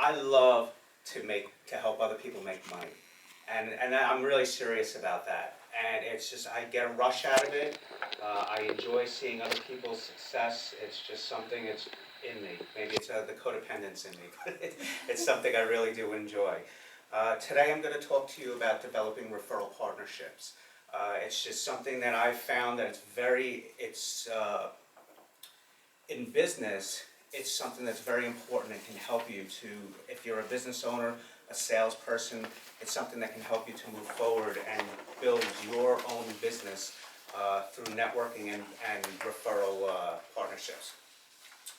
I love to help other people make money, and I'm really serious about that. And it's just I get a rush out of it. I enjoy seeing other people's success. It's just something that's in me. Maybe it's the codependence in me, but it's something I really do enjoy. Today I'm going to talk to you about developing referral partnerships. It's just something that I've found that in business, it's something that's very important and can help you to, if you're a business owner, a salesperson, it's something that can help you to move forward and build your own business through networking and referral partnerships.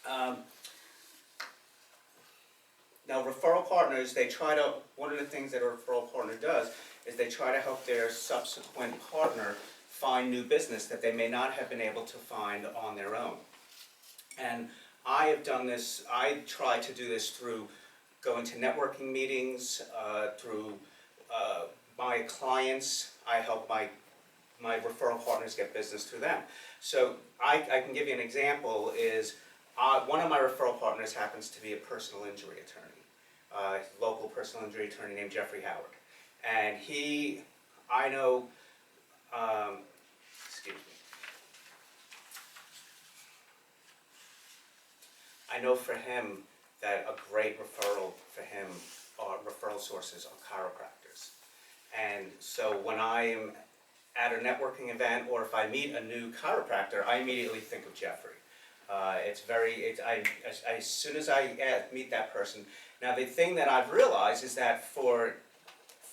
Now, referral partners, one of the things that a referral partner does is they try to help their subsequent partner find new business that they may not have been able to find on their own. And I have done this, I try to do this through going to networking meetings, through my clients. I help my referral partners get business through them. So I can give you an example is, one of my referral partners happens to be a personal injury attorney, local personal injury attorney named Jeffrey Howard. And I know, excuse me, I know for him that a great referral for him, referral sources are chiropractors. And so when I am at a networking event or if I meet a new chiropractor, I immediately think of Jeffrey. As soon as I meet that person. Now the thing that I've realized is that for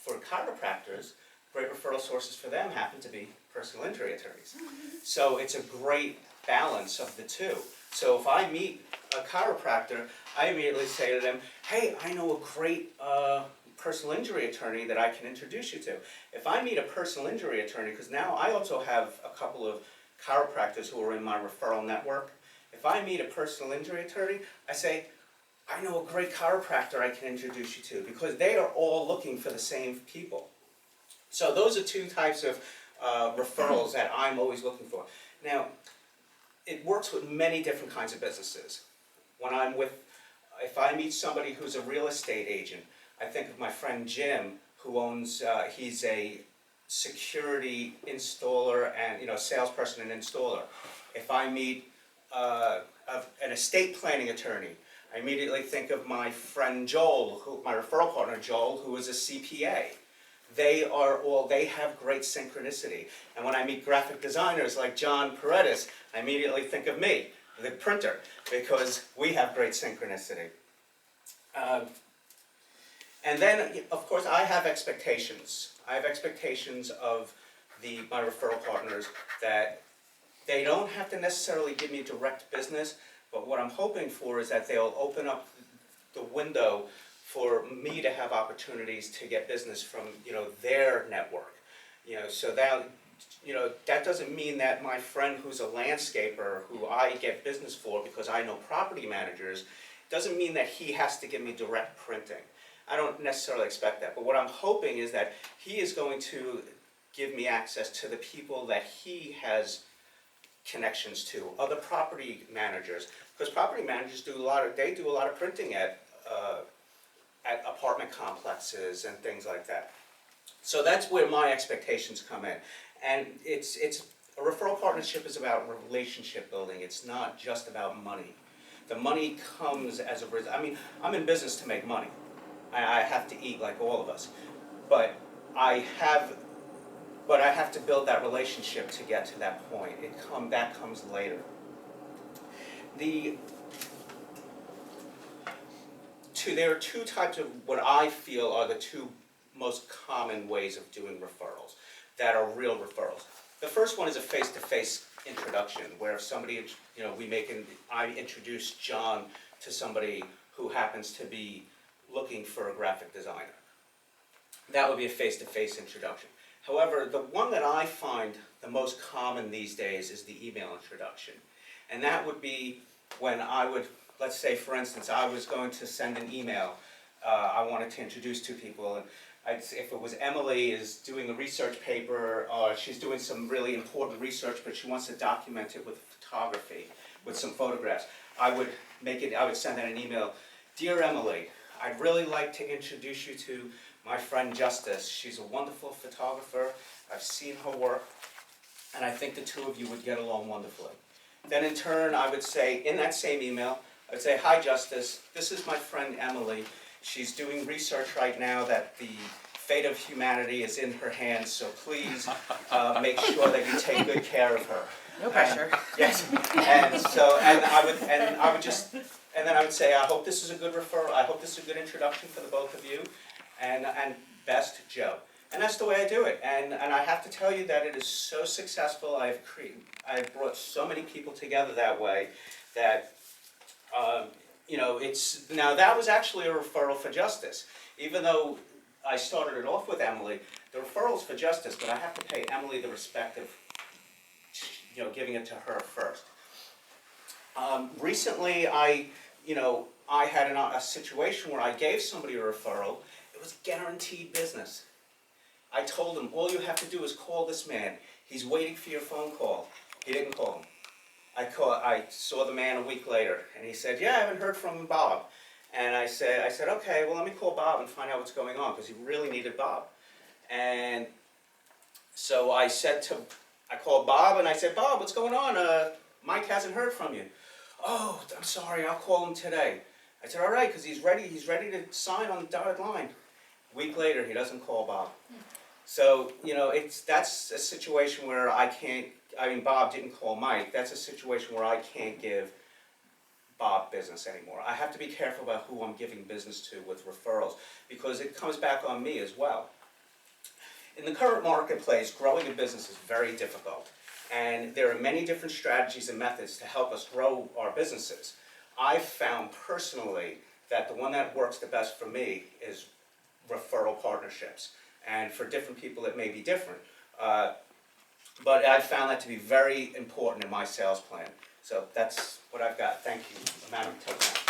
chiropractors, great referral sources for them happen to be personal injury attorneys. So it's a great balance of the two. So if I meet a chiropractor, I immediately say to them, hey, I know a great personal injury attorney that I can introduce you to. If I meet a personal injury attorney, because now I also have a couple of chiropractors who are in my referral network. If I meet a personal injury attorney, I say, I know a great chiropractor I can introduce you to, because they are all looking for the same people. So those are two types of referrals that I'm always looking for. Now, it works with many different kinds of businesses. If I meet somebody who's a real estate agent, I think of my friend Jim, who owns, he's a security installer and salesperson and installer. If I meet an estate planning attorney, I immediately think of my friend Joel, my referral partner Joel, who is a CPA. They have great synchronicity. And when I meet graphic designers like John Paredes, I immediately think of me, the printer, because we have great synchronicity. And then, of course, I have expectations. I have expectations of my referral partners that they don't have to necessarily give me direct business, but what I'm hoping for is that they'll open up the window for me to have opportunities to get business from their network. So that doesn't mean that my friend who's a landscaper who I get business for because I know property managers, doesn't mean that he has to give me direct printing. I don't necessarily expect that, but what I'm hoping is that he is going to give me access to the people that he has connections to, other property managers, because property managers do a lot of printing at apartment complexes and things like that. So that's where my expectations come in. And a referral partnership is about relationship building. It's not just about money. The money comes as a result. I mean, I'm in business to make money. I have to eat like all of us. But I have to build that relationship to get to that point. That comes later. There are two types of what I feel are the two most common ways of doing referrals that are real referrals. The first one is a face-to-face introduction, where if somebody, I introduce John to somebody who happens to be looking for a graphic designer. That would be a face-to-face introduction. However, the one that I find the most common these days is the email introduction. And that would be when let's say for instance, I was going to send an email. I wanted to introduce two people. And if it was Emily is doing a research paper, or she's doing some really important research, but she wants to document it with photography, with some photographs, I would send out an email. Dear Emily, I'd really like to introduce you to my friend Justice. She's a wonderful photographer. I've seen her work, and I think the two of you would get along wonderfully. Then in turn, I would say, in that same email, I would say, hi Justice, this is my friend Emily. She's doing research right now that the fate of humanity is in her hands, so please make sure that you take good care of her. No pressure. Yes, and so, and then I would say, I hope this is a good referral, I hope this is a good introduction for the both of you, and best, Joe. And that's the way I do it, and I have to tell you that it is so successful. I've brought so many people together that way, that, you know, now that was actually a referral for Justice. Even though I started it off with Emily, the referral's for Justice, but I have to pay Emily the respect of, you know, giving it to her first. Recently, I had a situation where I gave somebody a referral. It was guaranteed business. I told him, all you have to do is call this man. He's waiting for your phone call. He didn't call him. I saw the man a week later, and he said, yeah, I haven't heard from Bob. And I said, okay, well, let me call Bob and find out what's going on, because he really needed Bob. And so I called Bob, and I said, Bob, what's going on? Mike hasn't heard from you. Oh, I'm sorry, I'll call him today. I said, all right, because he's ready to sign on the dotted line. A week later, he doesn't call Bob. So, you know, that's a situation where Bob didn't call Mike. That's a situation where I can't give Bob business anymore. I have to be careful about who I'm giving business to with referrals, because it comes back on me as well. In the current marketplace, growing a business is very difficult, and there are many different strategies and methods to help us grow our businesses. I've found personally that the one that works the best for me is referral partnerships. And for different people, it may be different. But I've found that to be very important in my sales plan. So that's what I've got. Thank you, Madam Toastmaster.